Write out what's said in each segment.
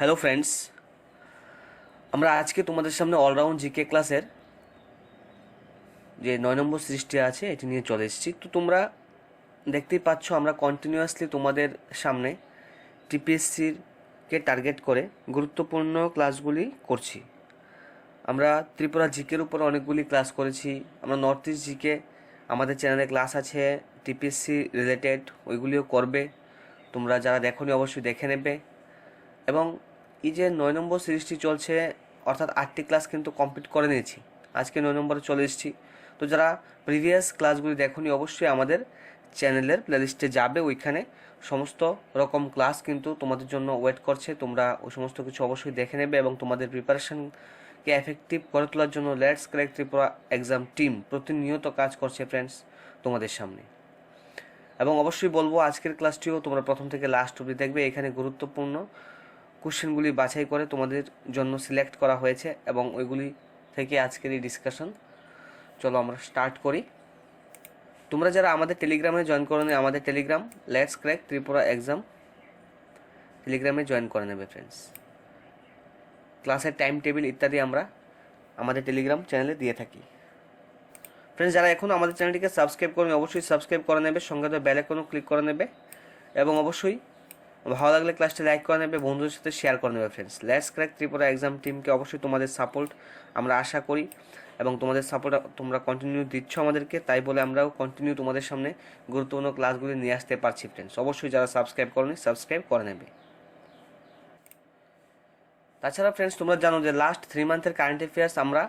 Hello friends, আমরা আজকে তোমাদের সামনে অলরাউন্ড জিকে ক্লাসের যে 9 নম্বর সৃষ্টি আছে এটি নিয়ে চলে এসেছি। তো তোমরা দেখতেই পাচ্ছ আমরা কন্টিনিউয়াসলি তোমাদের সামনে টিপিএসসিকে টার্গেট করে গুরুত্বপূর্ণ ক্লাসগুলি করছি। আমরা ত্রিপুরা জিকের উপর অনেকগুলি ক্লাস করেছি। আমরা নর্থ ইস্ট জিকে আমাদের চ্যানেলে ক্লাস আছে টিপিএসসি রিলেটেড, ওইগুলিও করবে। তোমরা যারা দেখোনি অবশ্যই দেখে নেবে। এবং এই যে 9 নম্বর সিরিজটি চলছে, অর্থাৎ 8টি ক্লাস কিন্তু কমপ্লিট করে নিয়েছি, আজকে 9 নম্বরে চলে এসেছি। তো যারা প্রিভিয়াস ক্লাসগুলি দেখোনি অবশ্যই আমাদের চ্যানেলের প্লেলিস্টে যাবে, ওইখানে সমস্ত রকম ক্লাস কিন্তু তোমাদের জন্য ওয়েট করছে। তোমরা ওই সমস্ত কিছু অবশ্যই দেখে নেবে এবং তোমাদের প্রিপারেশনকে এফেক্টিভ করে তোলার জন্য let's crack Tripura exam team প্রতিনিয়ত কাজ করছে ফ্রেন্ডস তোমাদের সামনে। এবং অবশ্যই বলবো আজকের ক্লাসটিও তোমরা প্রথম থেকে লাস্ট অবধি দেখবে। এখানে গুরুত্বপূর্ণ কোশ্চেনগুলি বাছাই করে তোমাদের জন্য সিলেক্ট করা হয়েছে এবং ওইগুলি থেকে আজকের এই ডিসকাশন। চলো আমরা স্টার্ট করি। তোমরা যারা আমাদের টেলিগ্রামে জয়েন করে নেবে, আমাদের Telegram let's crack Tripura exam টেলিগ্রামে জয়েন করে নেবে ফ্রেন্ডস। ক্লাসের টাইম টেবিল ইত্যাদি আমরা আমাদের টেলিগ্রাম চ্যানেলে দিয়ে থাকি। ফ্রেন্ডস, যারা এখনও আমাদের চ্যানেলটিকে সাবস্ক্রাইব করেনি অবশ্যই সাবস্ক্রাইব করে নেবে, সঙ্গে তো বেল আইকনও ক্লিক করে নেবে এবং অবশ্যই ভালো লাগলে ক্লাসটি লাইক করে নেবে, বন্ধুদের সাথে শেয়ার করে নেবে friends. Let's crack Tripura exam টিমকে অবশ্যই তোমাদের সাপোর্ট আমরা আশা করি এবং তোমাদের সাপোর্ট তোমরা কন্টিনিউ দিচ্ছ আমাদেরকে, তাই বলে আমরাও কন্টিনিউ তোমাদের সামনে গুরুত্বপূর্ণ ক্লাসগুলি নিয়ে আসতে পারছি ফ্রেন্ডস। অবশ্যই যারা সাবস্ক্রাইব করনি সাবস্ক্রাইব করে নেবে। তাছাড়া ফ্রেন্ডস, তোমরা জানো যে লাস্ট 3 মান্থের কারেন্ট অ্যাফেয়ার্স আমরা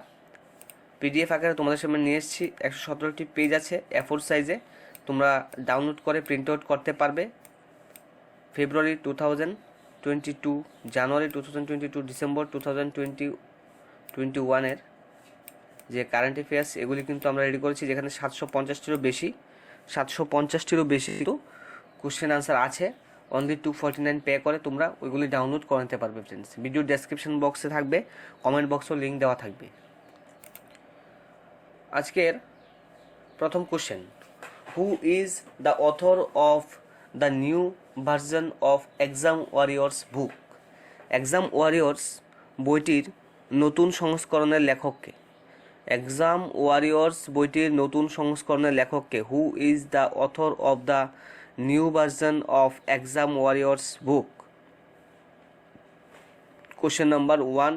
পিডিএফ আকারে তোমাদের সামনে নিয়ে এসেছি। 117টি পেজ আছে A4 সাইজে, তোমরা ডাউনলোড করে প্রিন্ট আউট করতে পারবে। ফেব্রুয়ারি 2022, জানুয়ারি 2022, ডিসেম্বর 2021 যে কারেন্ট অ্যাফেয়ার্স এগুলি কিন্তু আমরা রেডি করেছি, যেখানে 750টিরও বেশি কিন্তু কোশ্চেন আনসার আছে। অনলি 249 পে করে তোমরা ওইগুলি ডাউনলোড করে নিতে পারবে ফ্রেন্ডস। ভিডিও ডেসক্রিপশন বক্সে থাকবে, কমেন্ট বক্সেও লিঙ্ক দেওয়া থাকবে। আজকের প্রথম question, who is the author of the new version of exam warriors book? Exam Warriors বইটির নতুন সংস্করণের লেখককে? এক্সাম ওয়ারিয়র্স বইটির নতুন সংস্করণের লেখককে? Who is the author of the new version of exam warriors book? Question number 1,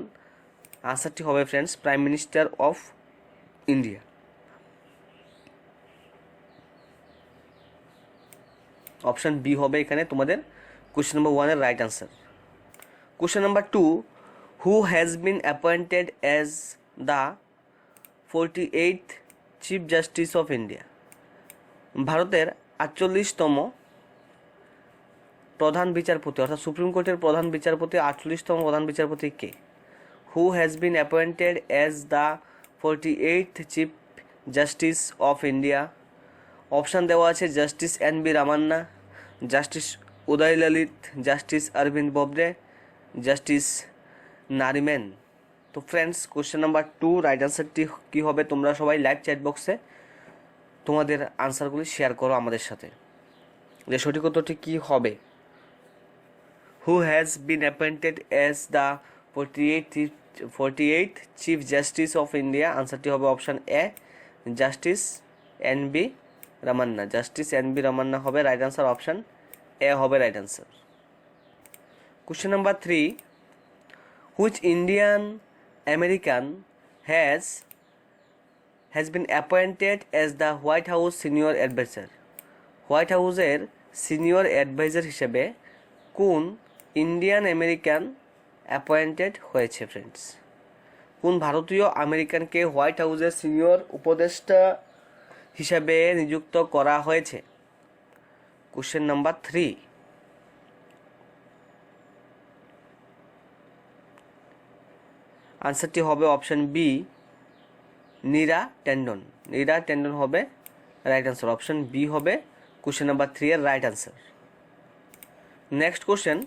আনসারটি হবে friends prime minister of India. Option B হবে এখানে তোমাদের কোশ্চেন নাম্বার 1 এর right answer. Question number 2, who has been appointed as the 48th chief justice of India? ভারতের 48তম প্রধান বিচারপতি, অর্থাৎ সুপ্রিম কোর্টের প্রধান বিচারপতি 48তম প্রধান বিচারপতি কে? Who has been appointed as the 48th chief justice of India? Option দেওয়া আছে justice N B. Ramana, justice Uday Lalit, justice Arvind Bobde, justice Nariman. তো ফ্রেন্ডস, কোশ্চেন নাম্বার 2 রাইট আনসারটি কী হবে? তোমরা সবাই লাইভ চ্যাট বক্সে তোমাদের আনসারগুলি শেয়ার করো আমাদের সাথে, যে সঠিক উত্তরটি কী হবে। Who has been appointed as the 48th chief justice of India? আনসারটি হবে option A, justice N B. Ramana. Justice N B. Ramana হবে রাইট আনসার, অপশান এ হবে right answer. Question number 3, which Indian American has been appointed as the White House senior adviser? White হাউসের senior adviser হিসেবে কোন Indian American appointed হয়েছে friends? কোন ভারতীয় আমেরিকানকে white হাউসের senior উপদেষ্টা হিসাবে নিযুক্ত করা হয়েছে? কোশ্চেন নাম্বার 3, আনসারটি হবে অপশান বি, নীরা ট্যান্ডন। নীরা ট্যান্ডন হবে রাইট আনসার, অপশান বি হবে কোশ্চেন নাম্বার 3 এর right answer. Next question,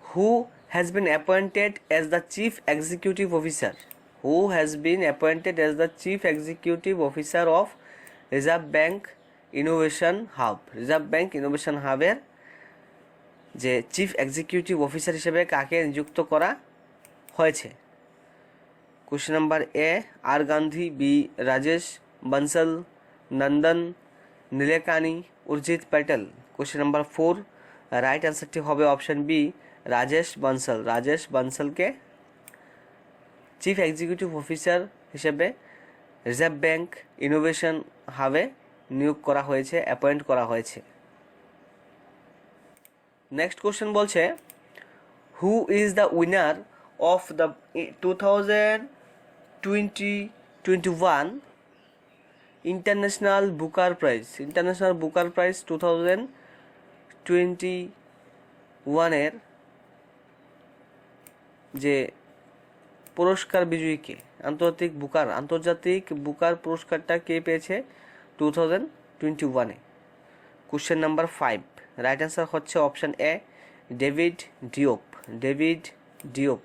who has been appointed as the chief executive officer? Who has been appointed as the chief executive officer of Reserve Bank Innovation Hub? Reserve Bank Innovation হাবের যে chief executive officer হিসেবে কাকে নিযুক্ত করা হয়েছে? Question number A R Gandhi, B Rajesh Bansal, Nandan Nilekani, Urjit Patel. Question number 4 right অ্যান্সারটি হবে option B Rajesh Bansal. Rajesh বনসলকে চিফ এক্সিকিউটিভ অফিসার হিসেবে রিজার্ভ ব্যাংক ইনোভেশন হাবে নিয়োগ করা হয়েছে, অ্যাপয়েন্ট করা হয়েছে। নেক্সট কোশ্চেন বলছে who is the winner of the 2021 International Booker Prize? International Booker Prize 2021 যে পুরস্কার বিজয়ীকে, আন্তর্জাতিক বুকার পুরস্কারটা কে পেয়েছে 2021-এ? কোশ্চেন নাম্বার 5 রাইট অ্যান্সার হচ্ছে option A David Diop. David Diop.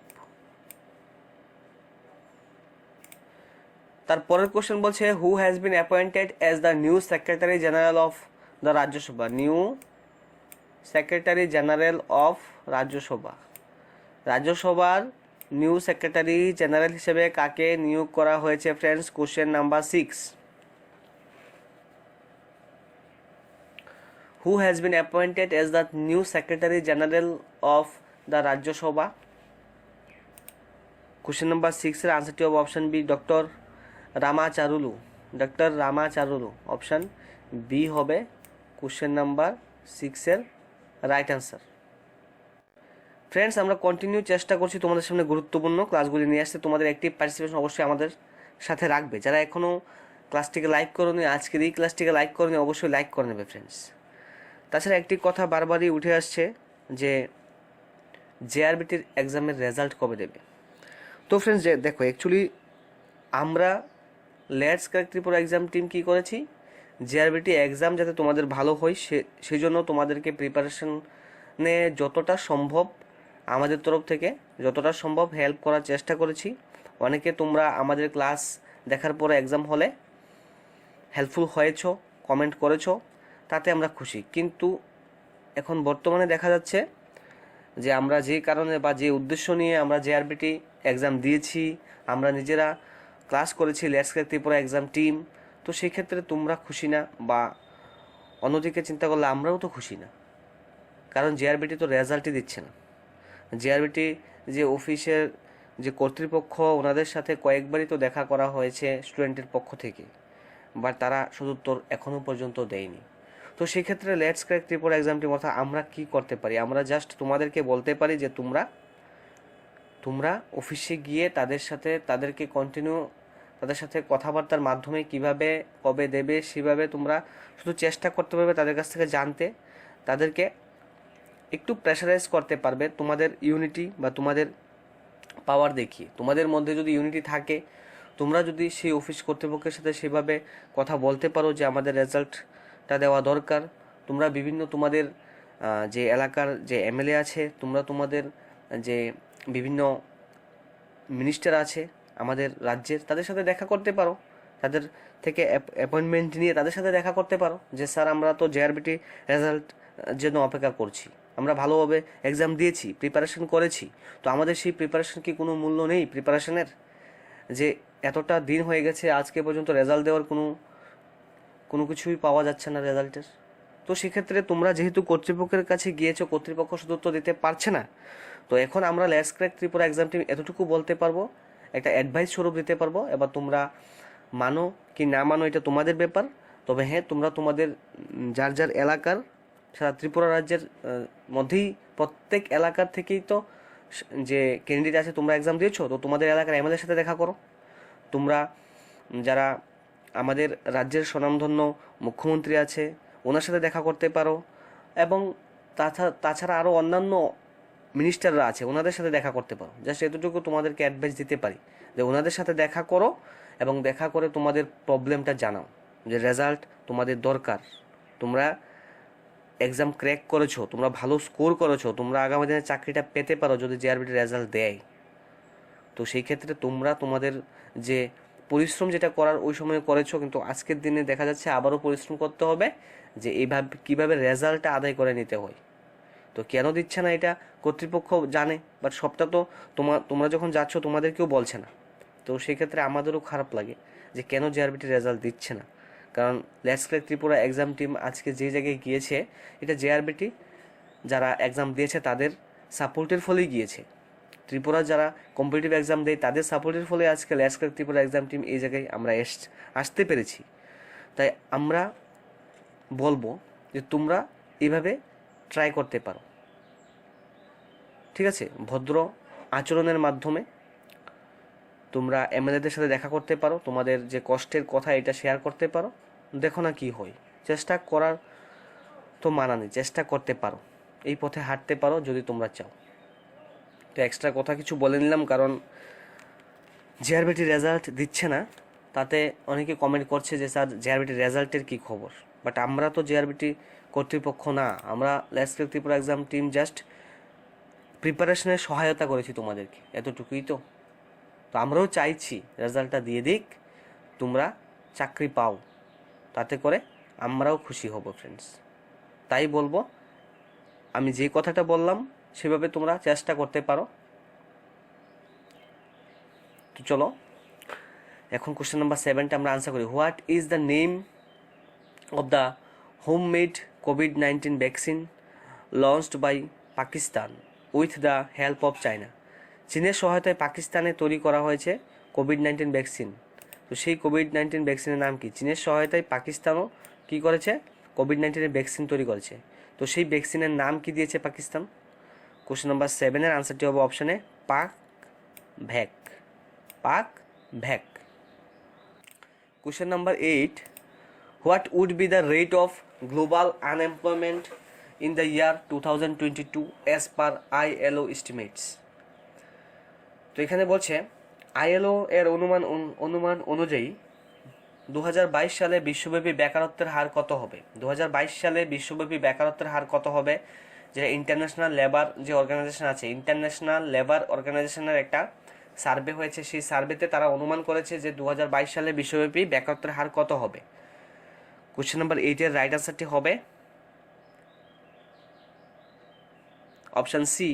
তারপরের কোশ্চেন বলছে who has been appointed as the new secretary general of the Rajya Sabha? New secretary general of Rajya Sabha. রাজ্যসভার নিউ সেক্রেটারি জেনারেল হিসেবে কাকে নিয়োগ করা হয়েছে friends? Question number 6 who has been appointed as the new secretary general of the Rajya Sabha? Question number 6 এর আনসারটি হবে option B doctor Ramacharyulu. Doctor Ramacharyulu. Option B হবে কোশ্চেন নাম্বার 6 এর রাইট অ্যান্সার। ফ্রেন্ডস, আমরা কন্টিনিউ চেষ্টা করছি তোমাদের সামনে গুরুত্বপূর্ণ ক্লাসগুলি নিয়ে আসতে। তোমাদের অ্যাক্টিভ পার্টিসিপেশন অবশ্যই আমাদের সাথে রাখবে। যারা এখনও ক্লাসটিকে লাইক করোনি, আজকের এই ক্লাসটিকে লাইক করোনি, অবশ্যই লাইক করে নেবে ফ্রেন্ডস। তাছাড়া একটি কথা বারবারই উঠে আসছে যে জেআরবিটির এক্সামের রেজাল্ট কবে দেবে? তো ফ্রেন্ডস দেখো, অ্যাকচুয়ালি আমরা let's crack Tripura exam team কী করেছি, জেআরবিটি এক্সাম যাতে তোমাদের ভালো হয় সেই জন্য তোমাদেরকে প্রিপারেশনে যতটা সম্ভব আমাদের তরফ থেকে যতটা সম্ভব হেল্প করার চেষ্টা করেছি। অনেকে তোমরা আমাদের ক্লাস দেখার পরে এক্সাম হলে হেল্পফুল হয়েছো, কমেন্ট করেছো, তাতে আমরা খুশি। কিন্তু এখন বর্তমানে দেখা যাচ্ছে যে আমরা যে কারণে বা যে উদ্দেশ্য নিয়ে আমরা জেআরবিটি এক্সাম দিয়েছি, আমরা নিজেরা ক্লাস করেছি let's crack Tripura exam team, তো সেই ক্ষেত্রে তোমরা খুশি না, বা অন্যদিকে চিন্তা করলে আমরাও তো খুশি না, কারণ জেআরবিটি তো রেজাল্টই দিচ্ছে না। জেআরবিটি যে অফিসের যে কর্তৃপক্ষ, ওনাদের সাথে কয়েকবারই তো দেখা করা হয়েছে স্টুডেন্টের পক্ষ থেকে, বাট তারা সদুত্তর এখনও পর্যন্ত দেয়নি। তো সেক্ষেত্রে let's crack Tripura exam team অর্থাৎ আমরা কি করতে পারি? আমরা জাস্ট তোমাদেরকে বলতে পারি যে তোমরা অফিসে গিয়ে তাদেরকে কন্টিনিউ তাদের সাথে কথাবার্তার মাধ্যমে কিভাবে কবে দেবে সেভাবে তোমরা শুধু চেষ্টা করতে পারবে তাদের কাছ থেকে জানতে, তাদেরকে একটু প্রেশারাইজ করতে পারবে তোমাদের ইউনিটি বা তোমাদের পাওয়ার দেখিয়ে। তোমাদের মধ্যে যদি ইউনিটি থাকে, তোমরা যদি সেই অফিস কর্তৃপক্ষের সাথে সেভাবে কথা বলতে পারো যে আমাদের রেজাল্টটা দেওয়া দরকার, তোমরা বিভিন্ন তোমাদের যে এলাকার যে এমএলএ আছে, তোমরা তোমাদের যে বিভিন্ন মিনিস্টার আছে আমাদের রাজ্যের, তাদের সাথে দেখা করতে পারো, তাদের থেকে অ্যাপয়েন্টমেন্ট নিয়ে তাদের সাথে দেখা করতে পারো যে স্যার আমরা তো জেআরবিটি রেজাল্ট জন্য অপেক্ষা করছি, আমরা ভালোভাবে এক্সাম দিয়েছি, প্রিপারেশন করেছি, তো আমাদের সেই প্রিপারেশন কি কোনো মূল্য নেই প্রিপারেশনের? যে এতটা দিন হয়ে গেছে আজকে পর্যন্ত রেজাল্ট দেওয়ার কোনো কিছুই পাওয়া যাচ্ছে না রেজাল্টের। তো সেক্ষেত্রে তোমরা যেহেতু কর্তৃপক্ষের কাছে গিয়েছো, কর্তৃপক্ষ শুধু তো দিতে পারছে না, তো এখন আমরা let's crack Tripura exam team এতটুকু বলতে পারবো, একটা অ্যাডভাইস স্বরূপ দিতে পারবো। এবার তোমরা মানো কি না মানো এটা তোমাদের ব্যাপার। তবে হ্যাঁ, তোমরা তোমাদের যার যার এলাকার, সারা ত্রিপুরা রাজ্যের মধ্যেই প্রত্যেক এলাকার থেকেই তো যে ক্যান্ডিডেট আছে তোমরা এক্সাম দিয়েছো, তো তোমাদের এলাকার এমএলএর সাথে দেখা করো। তোমরা যারা আমাদের রাজ্যের স্বনামধন্য মুখ্যমন্ত্রী আছে ওনার সাথে দেখা করতে পারো, এবং তাছাড়া আরও অন্যান্য মিনিস্টাররা আছে ওনাদের সাথে দেখা করতে পারো। জাস্ট এতটুকু তোমাদেরকে অ্যাডভাইস দিতে পারি যে ওনাদের সাথে দেখা করো এবং দেখা করে তোমাদের প্রবলেমটা জানাও যে রেজাল্ট তোমাদের দরকার, তোমরা এক্সাম ক্র্যাক করেছো, তোমরা ভালো স্কোর করেছো, তোমরা আগামী দিনে চাকরিটা পেতে পারো যদি জেআরবিটি রেজাল্ট দেয়। তো সেই ক্ষেত্রে তোমরা তোমাদের যে পরিশ্রম যেটা করার ওই সময় করেছো, কিন্তু আজকের দিনে দেখা যাচ্ছে আবারও পরিশ্রম করতে হবে যে এইভাবে কীভাবে রেজাল্টটা আদায় করে নিতে হয়। তো তো কেন দিচ্ছে না এটা কর্তৃপক্ষ জানে, বাট সবটা তো তোমরা যখন যাচ্ছ তোমাদেরকেও বলছে না। তো সেক্ষেত্রে আমাদেরও খারাপ লাগে যে কেন জেআরবিটি রেজাল্ট দিচ্ছে না। কারণ let's crack Tripura exam team আজকে যে জায়গায় গিয়েছে, এটা জেআরবিটি যারা এক্সাম দিয়েছে তাদের সাপোর্টের ফলেই গিয়েছে। ত্রিপুরা যারা কম্পিটিটিভ এক্সাম দেয় তাদের সাপোর্টের ফলে আজকে let's crack Tripura exam team এই জায়গায় আমরা আসতে পেরেছি। তাই আমরা বলবো যে তোমরা এইভাবে ট্রাই করতে পারো, ঠিক আছে? ভদ্র আচরণের মাধ্যমে তোমরা এমএলএদের সাথে দেখা করতে পারো, তোমাদের যে কষ্টের কথা এটা শেয়ার করতে পারো, দেখো না কি হয়। চেষ্টা করার তো মানা নেই, চেষ্টা করতে পারো, এই পথে হাঁটতে পারো যদি তোমরা চাও। তো এক্সট্রা কথা কিছু বলে নিলাম, কারণ জেআরবিটি রেজাল্ট দিচ্ছে না, তাতে অনেকে কমেন্ট করছে যে স্যার জেআরবিটি রেজাল্টের কী খবর। বাট আমরা তো জেআরবিটি কর্তৃপক্ষ না, আমরা let's crack Tripura exam team just প্রিপারেশনের সহায়তা করেছি তোমাদেরকে, এতটুকুই তো। তো আমরাও চাইছি রেজাল্টটা দিয়ে দিক, তোমরা চাকরি পাও, তাতে করে আমরাও খুশি হব ফ্রেন্ডস। তাই বলবো, আমি যে কথাটা বললাম সেভাবে তোমরা চেষ্টা করতে পারো। তো চলো এখন কোশ্চেন নাম্বার 7টা আমরা আনসার করি। What is the name of the homemade কোভিড-19 vaccine launched by Pakistan with the help of China? চীনের সহায়তায় পাকিস্তানে তৈরি করা হয়েছে কোভিড-19 ভ্যাকসিন। তো সেই কোভিড-19 ভ্যাকসিনের নাম কি? চীনের সহায়তায় পাকিস্তানও কী করেছে? কোভিড-19 ভ্যাকসিন তৈরি করেছে। তো সেই ভ্যাকসিনের নাম কি দিয়েছে পাকিস্তান? কোশ্চেন নাম্বার 7-এর আনসারটি হবে অপশানে PakVac. PakVac. Question number 8, what would be the rate of global unemployment in the year 2022 as per ILO estimates? তো এখানে বলছে ILO এর অনুমান অনুযায়ী 2022 সালে বিশ্বব্যাপী বেকারত্বের হার কত হবে? 2022 সালে বিশ্বব্যাপী বেকারত্বের হার কত হবে? যেটা ইন্টারন্যাশনাল লেবার যে অর্গানাইজেশন আছে, ইন্টারন্যাশনাল লেবার অর্গানাইজেশনের একটা সার্ভে হয়েছে, সেই সার্ভেতে তারা অনুমান করেছে যে 2022 সালে বিশ্বব্যাপী বেকারত্বের হার কত হবে। কোশ্চেন নাম্বার 8-এর রাইট আনসারটি হবে option C,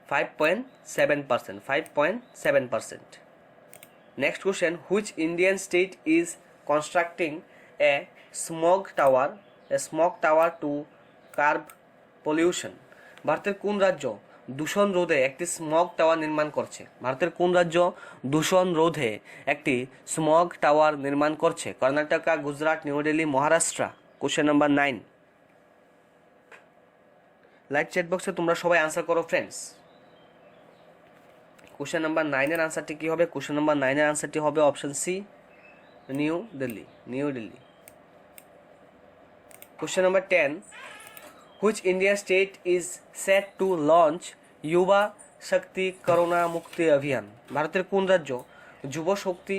5.7%. 5.7%. Next question, which Indian state is constructing a smog tower to curb pollution? ভারতের কোন রাজ্য দূষণ রোধে একটি স্মগ টাওয়ার নির্মাণ করছে? ভারতের কোন রাজ্য দূষণ রোধে একটি স্মগ টাওয়ার নির্মাণ করছে? Karnataka, Gujarat, new Delhi, Maharashtra. Question number 9, live chat বক্সে তোমরা সবাই আনসার করো ফ্রেন্ডস। কোশ্চেন নাম্বার 9-এর আনসারটি কী হবে? কোশ্চেন নাম্বার 9-এর আনসারটি হবে option C, new Delhi. New Delhi. Question number 10, which India state is set to launch Yuva Shakti corona মুক্তি অভিযান? ভারতের কোন রাজ্য যুব শক্তি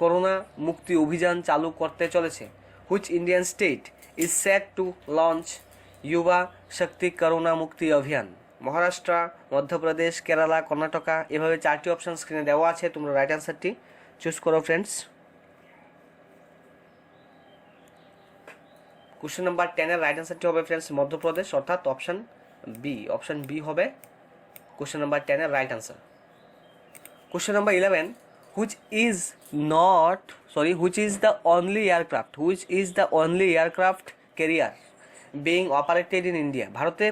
করোনা মুক্তি অভিযান চালু করতে চলেছে? Which Indian state is set to launch Yuva Shakti corona মুক্তি অভিযান? মহারাষ্ট্র, মধ্যপ্রদেশ, কেরালা, কর্ণাটকা। এভাবে 4টি অপশন স্ক্রিনে দেওয়া আছে, তোমরা রাইট অ্যান্সারটি চুজ করো ফ্রেন্ডস। কোশ্চেন নাম্বার 10-এর রাইট অ্যান্সারটি হবে ফ্রেন্ডস মধ্যপ্রদেশ, অর্থাৎ অপশন বি। অপশন বি হবে কোশ্চেন নাম্বার 10-এর right answer. Question number 11, which is the only aircraft carrier being operated in India? ভারতে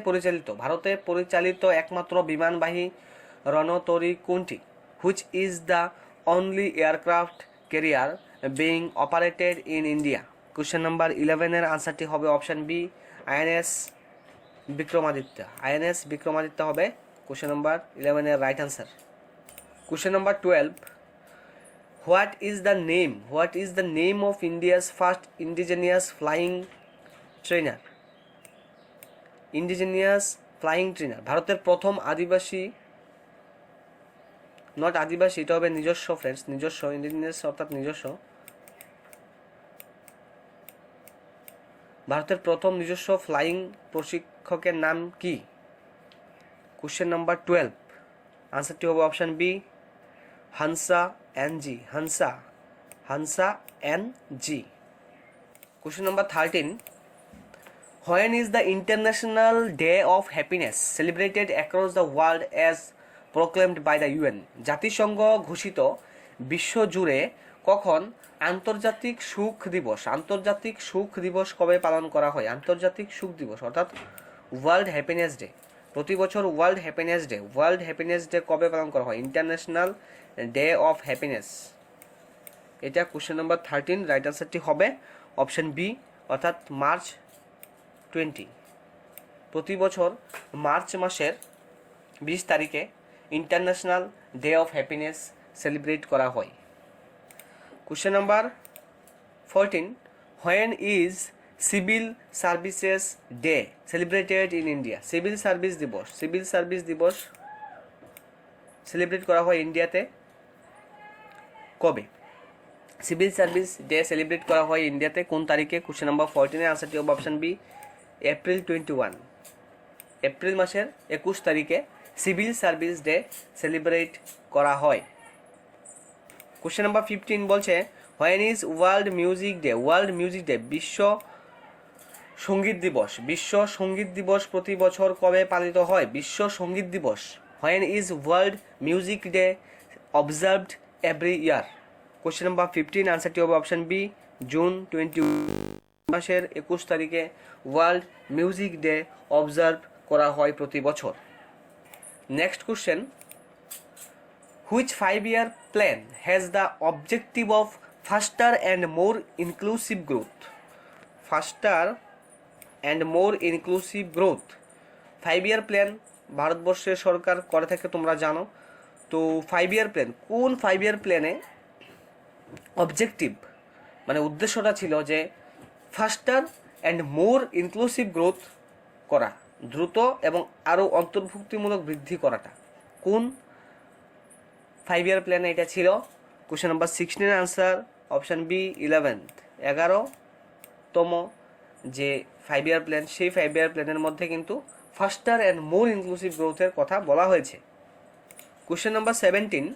পরিচালিত একমাত্র বিমানবাহী রণতরী কোনটি? Which is the only aircraft carrier being operated in India? Question number 11-এর আনসারটি হবে option B, INS Vikramaditya. INS Vikramaditya হবে কোশ্চেন নাম্বার 11-এর right answer. Question number 12, what is the name of India's first indigenous flying trainer? ভারতের প্রথম আদিবাসী, not আদিবাসী, এটা হবে নিজস্ব ফ্রেন্ডস, নিজস্ব ইন্ডিজিনিয়াস অর্থাৎ নিজস্ব। ভারতের প্রথম নিজস্ব ফ্লাইং প্রশিক্ষকের নাম কি? কোশ্চেন নাম্বার 12, আনসারটি হবে option B, Hansa NG. Hansa NG. Question number 13, When is the International Day of Happiness celebrated across the world as proclaimed by the UN? জাতিসংঘ ঘোষিত বিশ্বজুড়ে কখন আন্তর্জাতিক সুখ দিবস কবে পালন করা হয়? আন্তর্জাতিক সুখ দিবস অর্থাৎ ওয়ার্ল্ড হ্যাপিনেস ডে। প্রতি বছর ওয়ার্ল্ড হ্যাপিনেস ডে কবে পালন করা হয়? International day of happiness. এটা কোশ্চেন নাম্বার 13। রাইট আনসারটি হবে অপশন বি অর্থাৎ মার্চ 20। প্রতি বছর মার্চ মাসের 20 তারিখে international day of happiness celebrate করা হয়। Question number 14, when is civil services day celebrated in India? Civil service দিবস সেলিব্রেট করা হয় ইন্ডিয়াতে কবে? সিভিল সার্ভিস ডে সেলিব্রেট করা হয় ইন্ডিয়াতে কোন তারিখে? কোশ্চেন নাম্বার 14 এর আনসারটি হবে অপশন বি এপ্রিল 21। এপ্রিল মাসের 21 তারিখে সিভিল সার্ভিস ডে সেলিব্রেট করা হয়। কোশ্চেন নাম্বার 15 বলছে when is world music day বিশ্ব সঙ্গীত দিবস প্রতি বছর কবে পালিত হয়? বিশ্ব সঙ্গীত দিবস when is world music day observed every year? Question number 15 আনসারটি হবে অপশন বি জুন 21 মাসের 21 তারিখে ওয়ার্ল্ড মিউজিক ডে অবজার্ভ করা হয় প্রতি বছর। Next question, which 5-year plan has the objective of ফাস্টার and more inclusive growth? 5-year plan ভারতবর্ষের সরকার করে থাকে তোমরা জানো। তো 5-year প্ল্যান, কোন 5-year প্ল্যানে অবজেক্টিভ মানে উদ্দেশ্যটা ছিল যে ফাস্টার অ্যান্ড মোর ইনক্লুসিভ গ্রোথ করা, দ্রুত এবং আরও অন্তর্ভুক্তিমূলক বৃদ্ধি করাটা কোন 5-year প্ল্যানে এটা ছিল? Question number 16 answer option B 11তম যে 5-year প্ল্যান, সেই 5-year প্ল্যানের মধ্যে কিন্তু ফাস্টার অ্যান্ড মোর ইনক্লুসিভ গ্রোথের কথা বলা হয়েছে। Question number 17,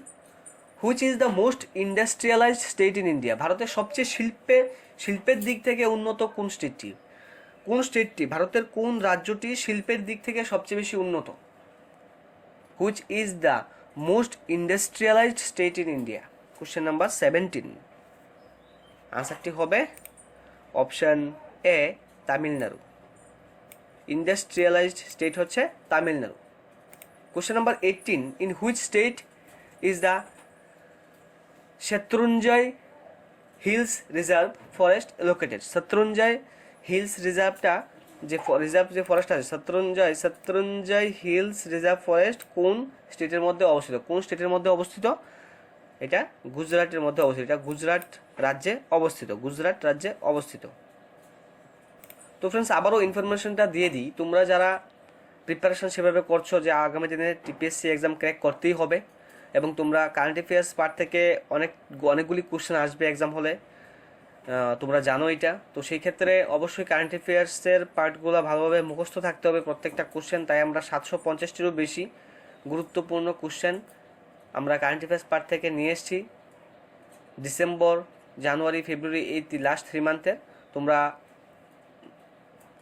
which is the most industrialized state in India? ভারতের সবচেয়ে শিল্পের দিক থেকে উন্নত কোন স্টেটটি? ভারতের কোন রাজ্যটি শিল্পের দিক থেকে সবচেয়ে বেশি উন্নত? Which is the most industrialized state in India? Question number 17 আনসারটি হবে option A Tamil Nadu. Industrialized state হচ্ছে Tamil Nadu. Question number 18, in which state is the Shatrunjay hills reserve forest located? Shatrunjay hills রিজার্ভটা যে ফরেস্ট আছে শত্রুঞ্জয় হিলস রিজার্ভ ফরেস্ট কোন স্টেটের মধ্যে অবস্থিত? এটা গুজরাটের মধ্যে অবস্থিত। এটা গুজরাট রাজ্যে অবস্থিত। তো ফ্রেন্ডস আবারও ইনফরমেশনটা দিয়ে দিই, তোমরা যারা প্রিপারেশন সেভাবে করছো যে আগামী দিনে টিপিএসসি এক্সাম ক্র্যাক করতেই হবে এবং তোমরা কারেন্ট অ্যাফেয়ার্স পার্ট থেকে অনেকগুলি কোশ্চেন আসবে এক্সাম হলে, তোমরা জানো এটা। তো সেই ক্ষেত্রে অবশ্যই কারেন্ট অ্যাফেয়ার্সের পার্টগুলো ভালোভাবে মুখস্থ থাকতে হবে প্রত্যেকটা কোশ্চেন। তাই আমরা 750টিরও বেশি গুরুত্বপূর্ণ কোশ্চেন আমরা কারেন্ট অ্যাফেয়ার্স পার্ট থেকে নিয়ে এসেছি ডিসেম্বর, জানুয়ারি, ফেব্রুয়ারি এই লাস্ট 3 মান্থে। তোমরা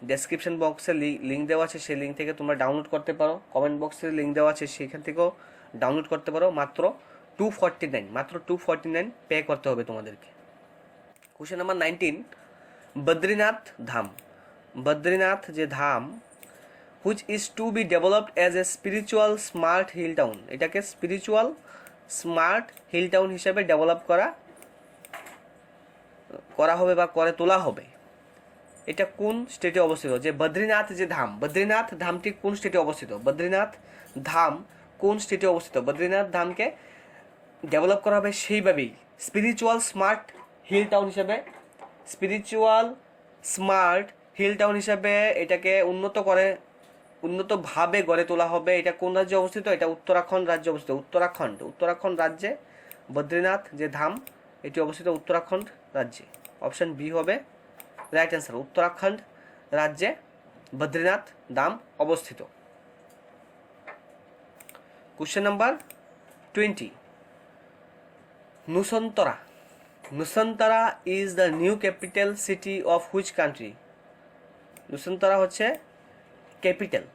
ডেসক্রিপশন বক্সে লিঙ্ক দেওয়া আছে, সেই লিঙ্ক থেকে তোমরা ডাউনলোড করতে পারো। কমেন্ট বক্সে লিঙ্ক দেওয়া আছে, সেখান থেকেও ডাউনলোড করতে পারো। মাত্র 249 পে করতে হবে তোমাদেরকে। কোশ্চেন নাম্বার 19, বদ্রীনাথ যে Dham which is to be developed as a spiritual smart hill town? এটাকে স্পিরিচুয়াল স্মার্ট হিল টাউন হিসেবে ডেভেলপ করা হবে বা করে তোলা হবে। এটা কোন স্টেটে অবস্থিত? যে বদ্রীনাথ ধামটি কোন স্টেটে অবস্থিত? বদ্রীনাথ ধামকে ডেভেলপ করা হবে সেইভাবেই স্পিরিচুয়াল স্মার্ট হিল টাউন হিসেবে এটাকে উন্নতভাবে গড়ে তোলা হবে। এটা কোন রাজ্যে অবস্থিত? এটা উত্তরাখণ্ড রাজ্যে অবস্থিত। উত্তরাখণ্ড রাজ্যে বদ্রীনাথ যে ধাম এটি অবস্থিত উত্তরাখণ্ড রাজ্যে। অপশন বি হবে রাইট অ্যান্সার। উত্তরাখণ্ড রাজ্যে বদ্রীনাথ ধাম অবস্থিত। Question number 20, Nusantara is the new capital city of which country? Nusantara হচ্ছে ক্যাপিটাল।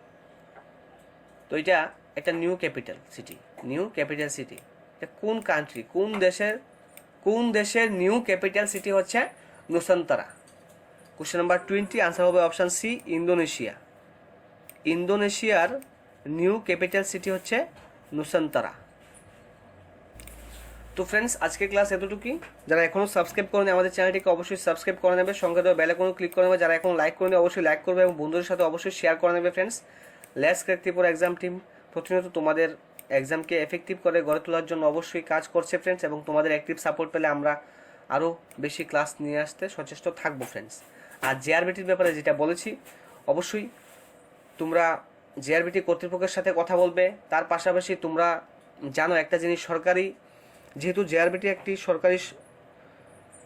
তো এটা একটা new capital city, new capital city. এটা কোন কান্ট্রি, কোন দেশের নিউ ক্যাপিটাল সিটি হচ্ছে নুসন্তরা? কোশ্চেন নাম্বার 20, আনসার হবে অপশান সি, ইন্দোনেশিয়া। ইন্দোনেশিয়ার নিউ ক্যাপিটাল সিটি হচ্ছে নুসন্তরা। তো ফ্রেন্ডস, আজকে ক্লাস এতটুকুই। যারা এখনও সাবস্ক্রাইব করেনি আমাদের চ্যানেলটিকে অবশ্যই সাবস্ক্রাইব করে নেবে, সঙ্গে দেওয়া বেল আইকনে ক্লিক করে নেবে। যারা এখন লাইক করেনি অবশ্যই লাইক করবে এবং বন্ধুদের সাথে অবশ্যই শেয়ার করে নেবে। Friends, let's crack Tripura exam team প্রতিনিয়ত তোমাদের এক্সামকে এফেক্টিভ করে গড়ে তোলার জন্য অবশ্যই কাজ করছে ফ্রেন্ডস, এবং তোমাদের অ্যাক্টিভ সাপোর্ট পেলে আমরা আরও বেশি ক্লাস নিয়ে আসতে সচেষ্ট থাকবো ফ্রেন্ডস। আর জেআরবিটির ব্যাপারে যেটা বলেছি, অবশ্যই তোমরা জেআরবিটি কর্তৃপক্ষের সাথে কথা বলবে। তার পাশাপাশি তোমরা জানো একটা জিনিস, সরকারি, যেহেতু জেআরবিটি একটি সরকারি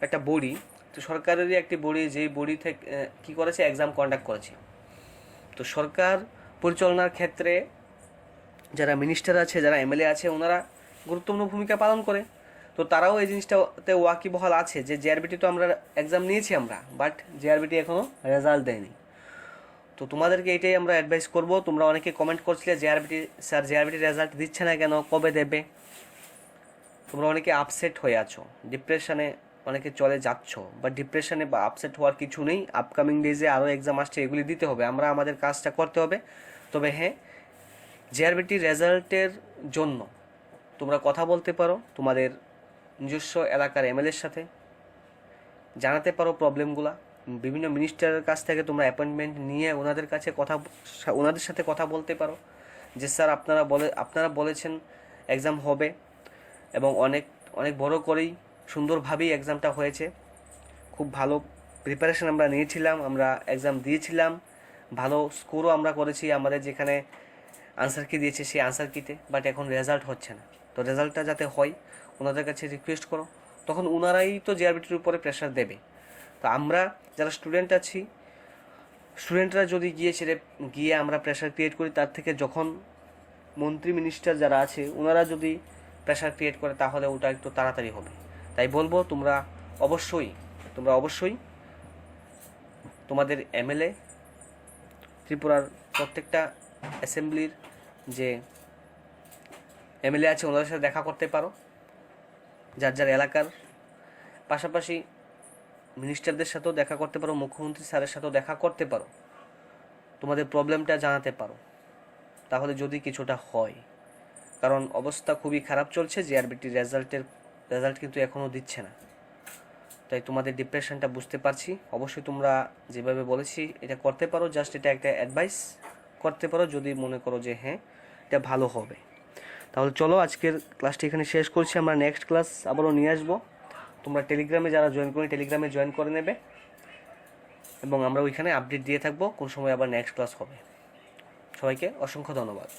একটা বডি, তো সরকারেরই একটি বডি, যেই বডি থেকে কী করেছে, এক্সাম কন্ডাক্ট করেছে। তো সরকার পরিচালনার ক্ষেত্রে যারা মিনিস্টার আছে, যারা এমএলএ আছে, ওনারা গুরুত্বপূর্ণ ভূমিকা পালন করে। তো তারাও এই জিনিসটাতে ওয়াকিবহাল আছে যে জেআরবিটি তো আমরা এক্সাম নিয়েছি আমরা, বাট জেআরবিটি এখনও রেজাল্ট দেয়নি। তো তোমাদেরকে এটাই আমরা অ্যাডভাইস করব। তোমরা অনেকে কমেন্ট করছিলে জেআরবিটি রেজাল্ট দিচ্ছে না কেন, কবে দেবে? তোমরা অনেকে আপসেট হয়ে আছো, ডিপ্রেশনে অনেকে চলে যাচ্ছ, বা ডিপ্রেশনে বা আপসেট হওয়ার কিছু নেই। আপকামিং ডেজে আরও এক্সাম আসছে, এগুলি দিতে হবে, আমরা আমাদের কাজটা করতে হবে। তবে হ্যাঁ, জেআরবিটি রেজাল্টের জন্য তোমরা কথা বলতে পারো তোমাদের নিজস্ব এলাকার এমএলএর সাথে, জানাতে পারো প্রবলেমগুলা। বিভিন্ন মিনিস্টারের কাছ থেকে তোমরা অ্যাপয়েন্টমেন্ট নিয়ে ওনাদের সাথে কথা বলতে পারো যে স্যার আপনারা বলেছেন এক্সাম হবে, এবং অনেক বড় করেই সুন্দরভাবেই এক্সামটা হয়েছে। খুব ভালো প্রিপারেশন আমরা নিয়েছিলাম, আমরা এক্সাম দিয়েছিলাম, ভালো স্কোরও আমরা করেছি আমাদের যেখানে আনসার কি দিয়েছে সেই আনসার কিতে, বাট এখন রেজাল্ট হচ্ছে না। তো রেজাল্টটা যাতে হয় ওনাদের কাছে রিকোয়েস্ট করো, তখন ওনারাই তো জেআরবিটির উপরে প্রেশার দেবে। তো আমরা যারা স্টুডেন্ট আছি, স্টুডেন্টরা যদি গিয়ে আমরা প্রেশার ক্রিয়েট করি, তার থেকে যখন মন্ত্রী মিনিস্টার যারা আছে ওনারা যদি প্রেশার ক্রিয়েট করে, তাহলে ওটা একটু তাড়াতাড়ি হবে। তাই বলবো তোমরা অবশ্যই তোমাদের এমএলএ, ত্রিপুরার প্রত্যেকটা অ্যাসেম্বলির যে এমএলএ আছে ওনাদের সাথে দেখা করতে পারো, যার এলাকার। পাশাপাশি মিনিস্টারদের সাথেও দেখা করতে পারো, মুখ্যমন্ত্রী স্যারের সাথেও দেখা করতে পারো, তোমাদের প্রবলেমটা জানাতে পারো, তাহলে যদি কিছুটা হয়। কারণ অবস্থা খুবই খারাপ চলছে, জেআরবিটির রেজাল্ট কিন্তু এখনও দিচ্ছে না। তাই তোমাদের ডিপ্রেশনটা বুঝতে পারছি। অবশ্যই তোমরা যেভাবে বলেছি এটা করতে পারো, জাস্ট এটা একটা অ্যাডভাইস করতে পারো যদি মনে করো যে হ্যাঁ এটা ভালো হবে। তাহলে চলো আজকের ক্লাসটি এখানে শেষ করছি, আমরা নেক্সট ক্লাস আবারও নিয়ে আসবো। তোমরা টেলিগ্রামে যারা টেলিগ্রামে জয়েন করে নেবে, এবং আমরা ওইখানে আপডেট দিয়ে থাকবো কোন সময় আবার নেক্সট ক্লাস হবে। সবাইকে অসংখ্য ধন্যবাদ।